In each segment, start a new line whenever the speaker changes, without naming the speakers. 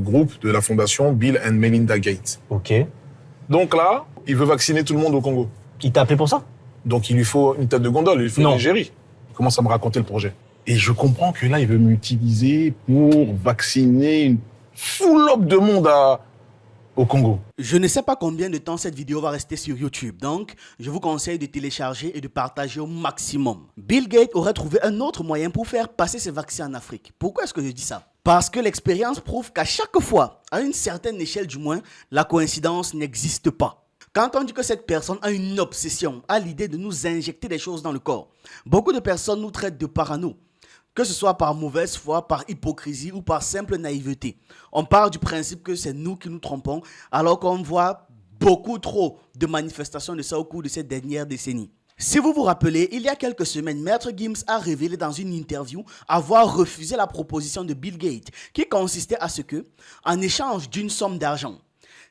groupe de la fondation Bill and Melinda Gates.
Ok.
Donc là, il veut vacciner tout le monde au Congo.
Il t'a appelé pour ça?
Donc il lui faut une tête de gondole, il lui faut une égérie. Il commence à me raconter le projet. Et je comprends que là, il veut m'utiliser pour vacciner une full-up de monde au Congo.
Je ne sais pas combien de temps cette vidéo va rester sur YouTube, donc je vous conseille de télécharger et de partager au maximum. Bill Gates aurait trouvé un autre moyen pour faire passer ces vaccins en Afrique. Pourquoi est-ce que je dis ça? Parce que l'expérience prouve qu'à chaque fois, à une certaine échelle du moins, la coïncidence n'existe pas. Quand on dit que cette personne a une obsession, a l'idée de nous injecter des choses dans le corps, beaucoup de personnes nous traitent de parano. Que ce soit par mauvaise foi, par hypocrisie ou par simple naïveté. On part du principe que c'est nous qui nous trompons, alors qu'on voit beaucoup trop de manifestations de ça au cours de ces dernières décennies. Si vous vous rappelez, il y a quelques semaines, Maître Gims a révélé dans une interview avoir refusé la proposition de Bill Gates, qui consistait à ce que, en échange d'une somme d'argent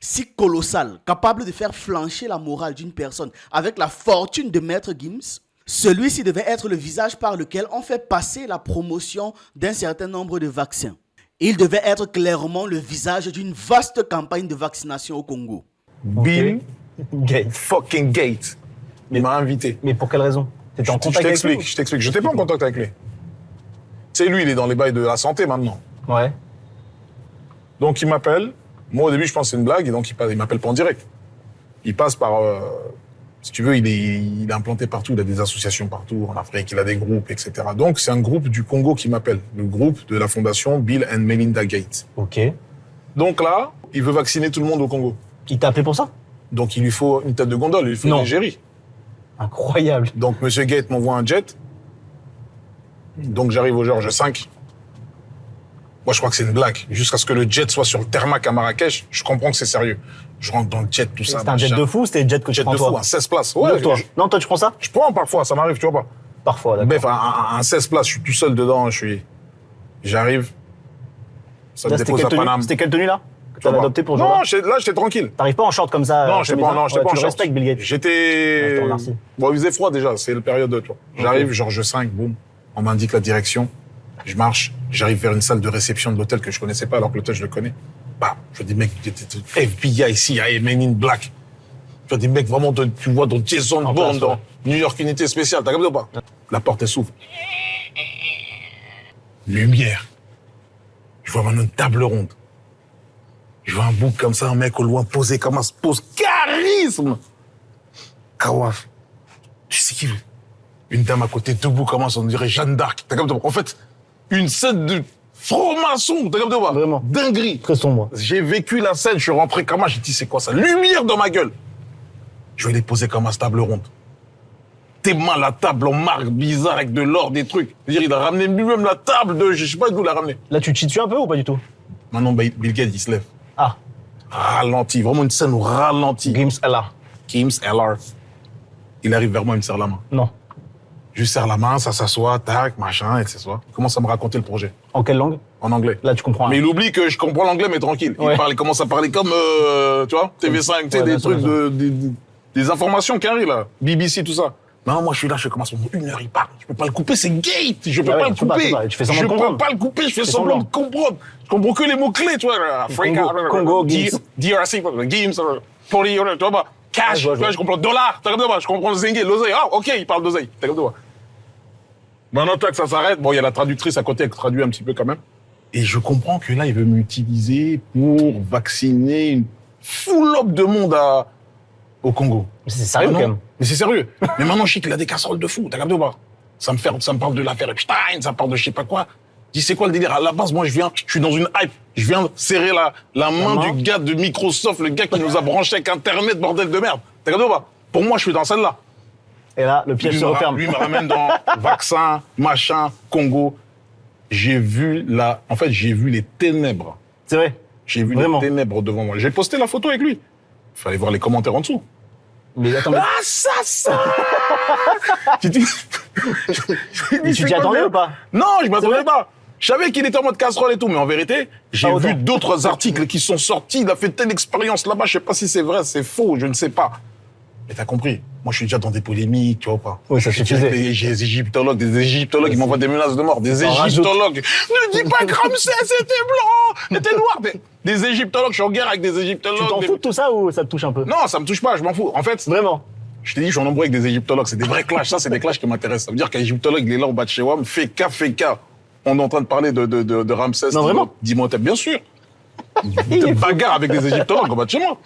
si colossale, capable de faire flancher la morale d'une personne avec la fortune de Maître Gims, celui-ci devait être le visage par lequel on fait passer la promotion d'un certain nombre de vaccins. Il devait être clairement le visage d'une vaste campagne de vaccination au Congo.
Bill
Gates.
fucking Gates. Il m'a invité.
Mais pour quelle raison? T'étais en contact avec lui?
Je t'explique. Je n'étais pas en contact avec lui. Tu sais, lui, il est dans les bails de la santé maintenant.
Ouais.
Donc, il m'appelle. Moi, au début, je pense que c'est une blague, et donc il m'appelle pas en direct. Il passe par... si tu veux, il est implanté partout, il a des associations partout, en Afrique, il a des groupes, etc. Donc, c'est un groupe du Congo qui m'appelle, le groupe de la fondation Bill and Melinda Gates.
Ok.
Donc là, il veut vacciner tout le monde au Congo.
Il t'a appelé pour ça?
Donc, il lui faut une tête de gondole, il lui faut une égérie.
Incroyable.
Donc, M. Gates m'envoie un jet. Donc, j'arrive au Georges V. Moi, je crois que c'est une blague. Jusqu'à ce que le jet soit sur le Termac à Marrakech, je comprends que c'est sérieux. Je rentre dans le jet, tout ça.
C'était un jet de fou ou c'était un jet que tu prends toi?
Jet de fou, un 16 places. Ouais,
toi. Non, toi, tu prends ça?
Je prends parfois, ça m'arrive, tu vois pas.
Parfois, d'accord.
Bref, un 16 places, je suis tout seul dedans, j'arrive. Ça me dépose à Paname.
C'était quelle tenue, là? Que tu avais adopté pour jouer?
Non, là, j'étais tranquille.
T'arrives pas en short comme ça?
Non, j'étais pas en short.
Tu respectes Bill Gates.
J'étais...
Je te remercie.
Bon, il faisait froid déjà, c'est la période, tu vois. J'arrive, Georges V, boum. On m'indique la direction. Je marche, j'arrive vers une salle de réception de l'hôtel que je connaissais pas, alors que l'hôtel, je le connais. Bah, je dis, mec, FBI ici, Men in Black. Tu vois, des mecs vraiment, tu vois, dans Jason Bourne, dans New York Unité Spéciale, t'as capté ou pas? La porte, elle s'ouvre. Lumière. Je vois maintenant une table ronde. Je vois un bouc comme ça, un mec au loin posé comme un pose charisme. Kawaf. Tu sais qui? Une dame à côté, debout, comme on dirait Jeanne d'Arc. T'as capté ou pas? En fait, une scène de franc-maçon, t'as capté ou pas?
Vraiment.
Dinguerie.
Très sombre.
J'ai vécu la scène, je suis rentré comme ça, j'ai dit c'est quoi ça? Lumière dans ma gueule. Je vais les poser comme à cette table ronde. Tes mains, la table en marque bizarre avec de l'or, des trucs. Je veux dire, il a ramené lui-même la table de, je sais pas d'où il l'a ramené.
Là, tu te situes un peu ou pas du tout?
Maintenant, Bill Gates, il se lève.
Ah.
Ralenti, vraiment une scène au ralenti.
Gims LR.
Gims LR. Il arrive vers moi, il me serre la main.
Non.
Je lui serre la main, ça s'assoit, tac, machin, et c'est ça. Il commence à me raconter le projet.
En quelle langue?
En anglais.
Là, tu comprends.
Mais il oublie que je comprends l'anglais, mais tranquille.
Ouais.
Il commence à parler comme, tu vois, TV5, tu sais, des trucs des informations qui arrivent, là. BBC, tout ça. Non, moi, je suis là, je commence pendant 1 heure, il parle. Je peux pas le couper, c'est Gate. Je peux pas le couper.
Tu fais semblant de
Je
comprendre.
peux pas le couper, je fais semblant de comprendre. Je comprends que les mots-clés, tu vois. Africa,
Congo, Gims.
DRC, Gims, Poli, tu vois pas. Cash, tu vois, je comprends dollar, t'as compris pas. Je comprends le zingué, l'oseille. Ah, ok, il parle d'oseille, t'as compris pas. Maintenant, que ça s'arrête, bon, il y a la traductrice à côté qui traduit un petit peu quand même. Et je comprends que là, il veut m'utiliser pour vacciner une full-up de monde au Congo.
Mais c'est sérieux, quand même.
Mais c'est sérieux. Mais maintenant, je sais qu'il a des casseroles de fou, t'as capté ou pas? Ça me parle de l'affaire Epstein, ça me parle de je sais pas quoi. Je dis, c'est quoi le délire? À la base, moi, je suis dans une hype. Je viens serrer la main du gars de Microsoft, le gars qui nous a branché avec Internet, bordel de merde. T'as capté ou pas? Pour moi, je suis dans celle-là.
Et là, le piège se referme.
Lui me ramène dans vaccin, machin, Congo. J'ai vu les ténèbres.
C'est vrai?
J'ai vu les ténèbres devant moi. J'ai posté la photo avec lui. Il fallait voir les commentaires en dessous.
Mais attends,
Ah, ça Tu
t'y attendais ou pas?
Non, je m'attendais pas. Je savais qu'il était en mode casserole et tout, mais en vérité, j'ai vu d'autres articles qui sont sortis. Il a fait telle expérience là-bas, je sais pas si c'est vrai, c'est faux, je ne sais pas. Mais t'as compris. Moi, je suis déjà dans des polémiques, tu vois pas.
Oui, ça suffisait.
J'ai des égyptologues, ils m'envoient des menaces de mort. Des égyptologues. Ne dis pas que Ramsès était blanc, était noir. Des égyptologues, je suis en guerre avec des égyptologues.
Tu t'en fous de tout ça ou ça te touche un peu?
Non, ça me touche pas, je m'en fous. En fait,
Vraiment?
je t'ai dit, je suis en embrouille avec des égyptologues. C'est des vrais clashs. Ça, c'est des clashs qui m'intéressent. Ça veut dire qu'un égyptologue, il est là en bas de chez WAM, fait cas. On est en train de parler de Ramsès.
Non, vraiment?
Dis-moi, bien sûr. Des bagarres avec des égyptologues en bas de chez moi.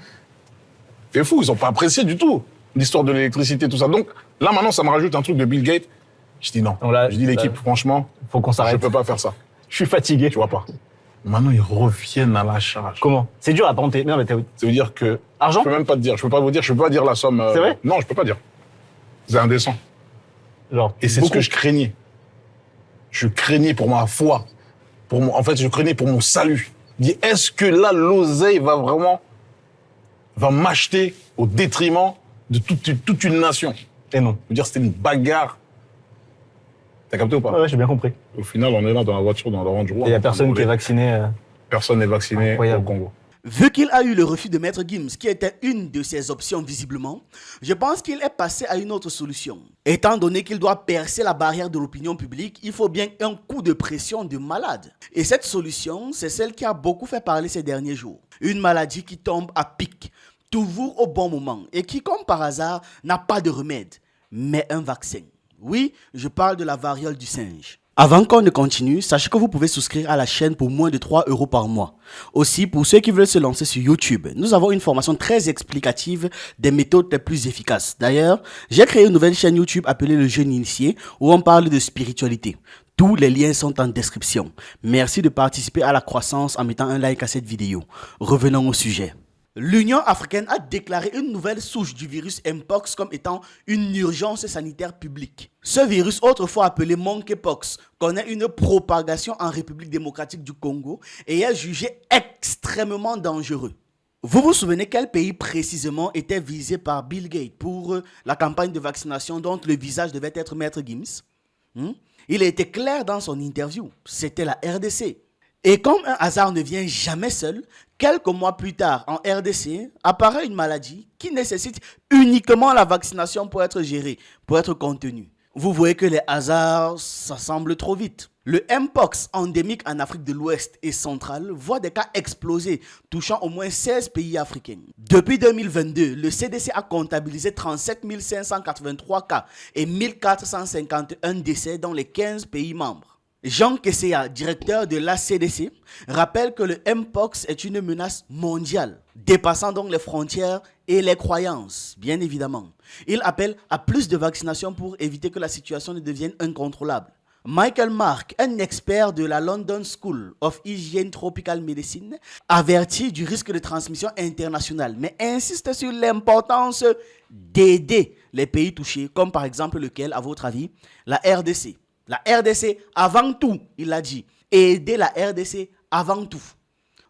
C'est fou, ils ont pas apprécié du tout l'histoire de l'électricité, tout ça. Donc, là, maintenant, ça me rajoute un truc de Bill Gates. Je dis non. Je dis l'équipe, franchement,
faut qu'on s'arrête.
Je peux pas faire ça.
Je suis fatigué.
Tu vois pas. Maintenant, ils reviennent à la charge.
Comment? C'est dur à tenter. Non, mais t'as...
Ça veut dire que...
Argent?
Je peux même pas te dire. Je peux pas vous dire. Je peux pas dire la somme.
C'est vrai?
Non, je peux pas dire. C'est indécent.
Genre.
Et c'est ce que je craignais. Je craignais pour ma foi. En fait, je craignais pour mon salut. Je dis, est-ce que là, l'oseille va m'acheter au détriment de toute une nation?
Et non.
Je veux dire, c'était une bagarre. T'as capté ou pas?
Ouais, j'ai bien compris.
Au final, on est là dans la voiture, dans la Range Rover.
Il y a personne qui est vacciné.
Personne n'est vacciné
Incroyable.
au Congo.
Vu qu'il a eu le refus de Maître Gims, qui était une de ses options visiblement, je pense qu'il est passé à une autre solution. Étant donné qu'il doit percer la barrière de l'opinion publique, il faut bien un coup de pression de malade. Et cette solution, c'est celle qui a beaucoup fait parler ces derniers jours. Une maladie qui tombe à pic, toujours au bon moment, et qui, comme par hasard, n'a pas de remède, mais un vaccin. Oui, je parle de la variole du singe. Avant qu'on ne continue, sachez que vous pouvez souscrire à la chaîne pour moins de 3 € par mois. Aussi, pour ceux qui veulent se lancer sur YouTube, nous avons une formation très explicative des méthodes les plus efficaces. D'ailleurs, j'ai créé une nouvelle chaîne YouTube appelée Le Jeune Initié où on parle de spiritualité. Tous les liens sont en description. Merci de participer à la croissance en mettant un like à cette vidéo. Revenons au sujet. L'Union africaine a déclaré une nouvelle souche du virus Mpox comme étant une urgence sanitaire publique. Ce virus, autrefois appelé Monkeypox, connaît une propagation en République démocratique du Congo et est jugé extrêmement dangereux. Vous vous souvenez quel pays précisément était visé par Bill Gates pour la campagne de vaccination dont le visage devait être Maître Gims? Il a été clair dans son interview, c'était la RDC. Et comme un hasard ne vient jamais seul, quelques mois plus tard, en RDC, apparaît une maladie qui nécessite uniquement la vaccination pour être gérée, pour être contenue. Vous voyez que les hasards, ça semble trop vite. Le Mpox, endémique en Afrique de l'Ouest et centrale, voit des cas exploser, touchant au moins 16 pays africains. Depuis 2022, le CDC a comptabilisé 37 583 cas et 1451 décès dans les 15 pays membres. Jean Kesseya, directeur de la CDC, rappelle que le Mpox est une menace mondiale, dépassant donc les frontières et les croyances, bien évidemment. Il appelle à plus de vaccination pour éviter que la situation ne devienne incontrôlable. Michael Mark, un expert de la London School of Hygiene Tropical Medicine, avertit du risque de transmission internationale, mais insiste sur l'importance d'aider les pays touchés, comme par exemple lequel, à votre avis, la RDC. La RDC avant tout, il a dit. Aider la RDC avant tout.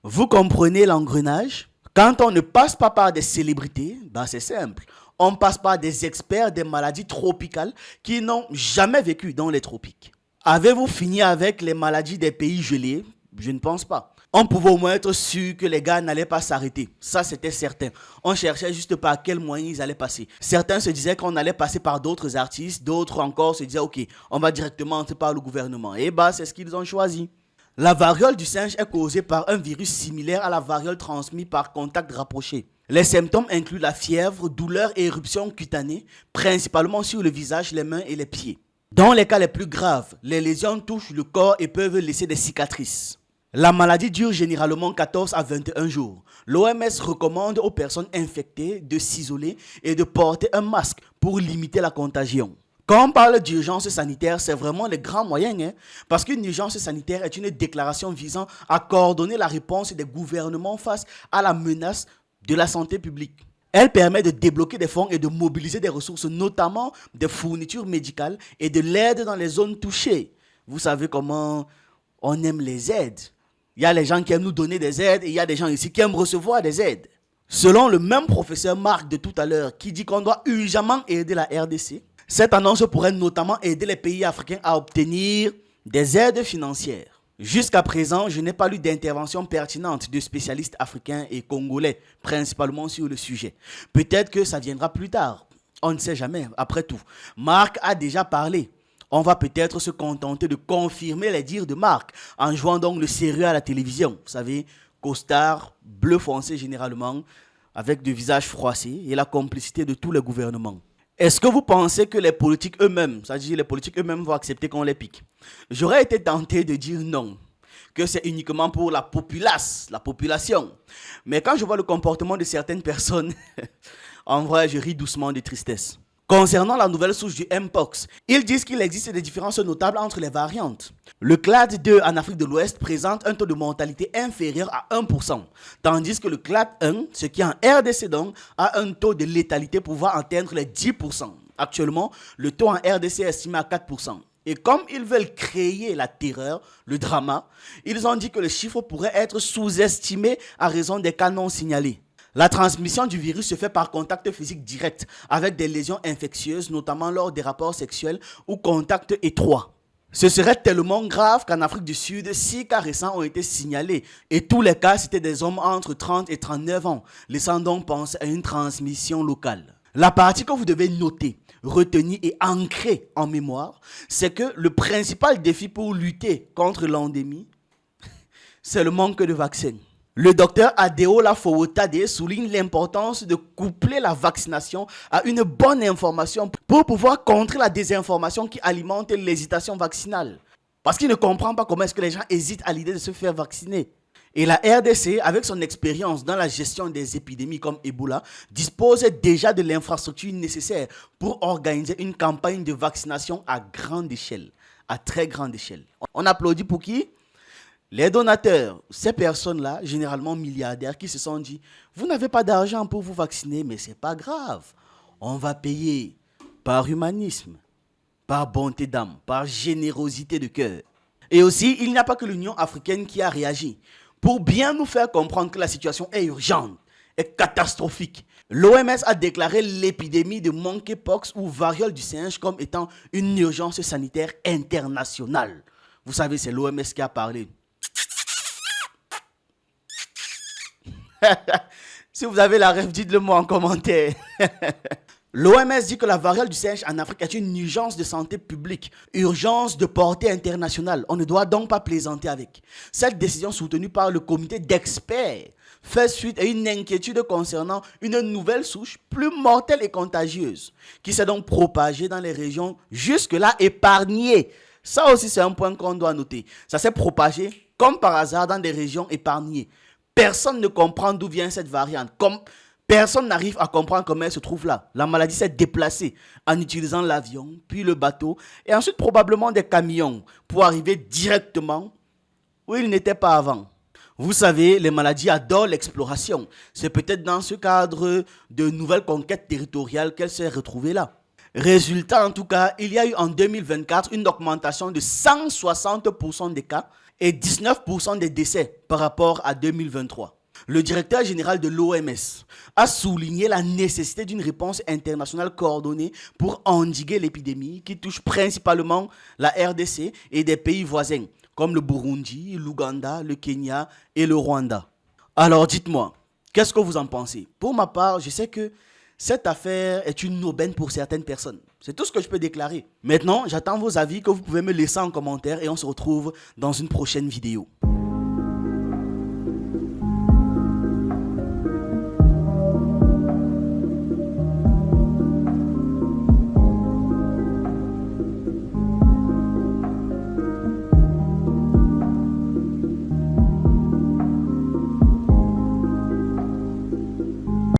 Vous comprenez l'engrenage? Quand on ne passe pas par des célébrités, c'est simple. On passe par des experts des maladies tropicales qui n'ont jamais vécu dans les tropiques. Avez-vous fini avec les maladies des pays gelés? Je ne pense pas. On pouvait au moins être sûr que les gars n'allaient pas s'arrêter. Ça, c'était certain. On cherchait juste par quels moyens ils allaient passer. Certains se disaient qu'on allait passer par d'autres artistes. D'autres encore se disaient, OK, on va directement entrer par le gouvernement. Et c'est ce qu'ils ont choisi. La variole du singe est causée par un virus similaire à la variole transmise par contact rapproché. Les symptômes incluent la fièvre, douleurs et éruptions cutanées, principalement sur le visage, les mains et les pieds. Dans les cas les plus graves, les lésions touchent le corps et peuvent laisser des cicatrices. La maladie dure généralement 14 à 21 jours. L'OMS recommande aux personnes infectées de s'isoler et de porter un masque pour limiter la contagion. Quand on parle d'urgence sanitaire, c'est vraiment les grands moyens, parce qu'une urgence sanitaire est une déclaration visant à coordonner la réponse des gouvernements face à la menace de la santé publique. Elle permet de débloquer des fonds et de mobiliser des ressources, notamment des fournitures médicales et de l'aide dans les zones touchées. Vous savez comment on aime les aides. Il y a les gens qui aiment nous donner des aides et il y a des gens ici qui aiment recevoir des aides. Selon le même professeur Marc de tout à l'heure qui dit qu'on doit urgemment aider la RDC, cette annonce pourrait notamment aider les pays africains à obtenir des aides financières. Jusqu'à présent, je n'ai pas lu d'intervention pertinente de spécialistes africains et congolais, principalement sur le sujet. Peut-être que ça viendra plus tard. On ne sait jamais, après tout. Marc a déjà parlé. On va peut-être se contenter de confirmer les dires de Marc en jouant donc le sérieux à la télévision. Vous savez, costard, bleu foncé généralement, avec de visages froissés et la complicité de tous les gouvernements. Est-ce que vous pensez que les politiques eux-mêmes, c'est-à-dire les politiques eux-mêmes vont accepter qu'on les pique? J'aurais été tenté de dire non, que c'est uniquement pour la populace, la population. Mais quand je vois le comportement de certaines personnes, en vrai, je ris doucement de tristesse. Concernant la nouvelle souche du Mpox, ils disent qu'il existe des différences notables entre les variantes. Le clade 2 en Afrique de l'Ouest présente un taux de mortalité inférieur à 1%, tandis que le clade 1, ce qui est en RDC donc, a un taux de létalité pouvant atteindre les 10%. Actuellement, le taux en RDC est estimé à 4%. Et comme ils veulent créer la terreur, le drama, ils ont dit que le chiffre pourrait être sous-estimé à raison des cas non signalés. La transmission du virus se fait par contact physique direct avec des lésions infectieuses, notamment lors des rapports sexuels ou contacts étroits. Ce serait tellement grave qu'en Afrique du Sud, 6 cas récents ont été signalés et tous les cas c'étaient des hommes entre 30 et 39 ans, laissant donc penser à une transmission locale. La partie que vous devez noter, retenir et ancrer en mémoire, c'est que le principal défi pour lutter contre l'endémie, c'est le manque de vaccins. Le docteur Adeola Fowotade souligne l'importance de coupler la vaccination à une bonne information pour pouvoir contrer la désinformation qui alimente l'hésitation vaccinale. Parce qu'il ne comprend pas comment est-ce que les gens hésitent à l'idée de se faire vacciner. Et la RDC, avec son expérience dans la gestion des épidémies comme Ebola, dispose déjà de l'infrastructure nécessaire pour organiser une campagne de vaccination à grande échelle, à très grande échelle. On applaudit pour qui ? Les donateurs, ces personnes-là, généralement milliardaires, qui se sont dit « Vous n'avez pas d'argent pour vous vacciner, mais ce n'est pas grave. On va payer par humanisme, par bonté d'âme, par générosité de cœur. » Et aussi, il n'y a pas que l'Union africaine qui a réagi. Pour bien nous faire comprendre que la situation est urgente, est catastrophique, l'OMS a déclaré l'épidémie de monkeypox ou variole du singe comme étant une urgence sanitaire internationale. Vous savez, c'est l'OMS qui a parlé. Si vous avez la rêve, dites-le moi en commentaire. L'OMS dit que la variole du singe en Afrique est une urgence de santé publique, urgence de portée internationale. On ne doit donc pas plaisanter avec. Cette décision soutenue par le comité d'experts fait suite à une inquiétude concernant une nouvelle souche plus mortelle et contagieuse qui s'est donc propagée dans les régions jusque-là épargnées. Ça aussi, c'est un point qu'on doit noter. Ça s'est propagé comme par hasard dans des régions épargnées. Personne ne comprend d'où vient cette variante. Personne n'arrive à comprendre comment elle se trouve là. La maladie s'est déplacée en utilisant l'avion, puis le bateau, et ensuite probablement des camions pour arriver directement où il n'était pas avant. Vous savez, les maladies adorent l'exploration. C'est peut-être dans ce cadre de nouvelles conquêtes territoriales qu'elle s'est retrouvée là. Résultat, en tout cas, il y a eu en 2024 une augmentation de 160% des cas et 19% des décès par rapport à 2023. Le directeur général de l'OMS a souligné la nécessité d'une réponse internationale coordonnée pour endiguer l'épidémie qui touche principalement la RDC et des pays voisins comme le Burundi, l'Ouganda, le Kenya et le Rwanda. Alors dites-moi, qu'est-ce que vous en pensez? Pour ma part, je sais que cette affaire est une aubaine pour certaines personnes. C'est tout ce que je peux déclarer. Maintenant, j'attends vos avis que vous pouvez me laisser en commentaire et on se retrouve dans une prochaine vidéo.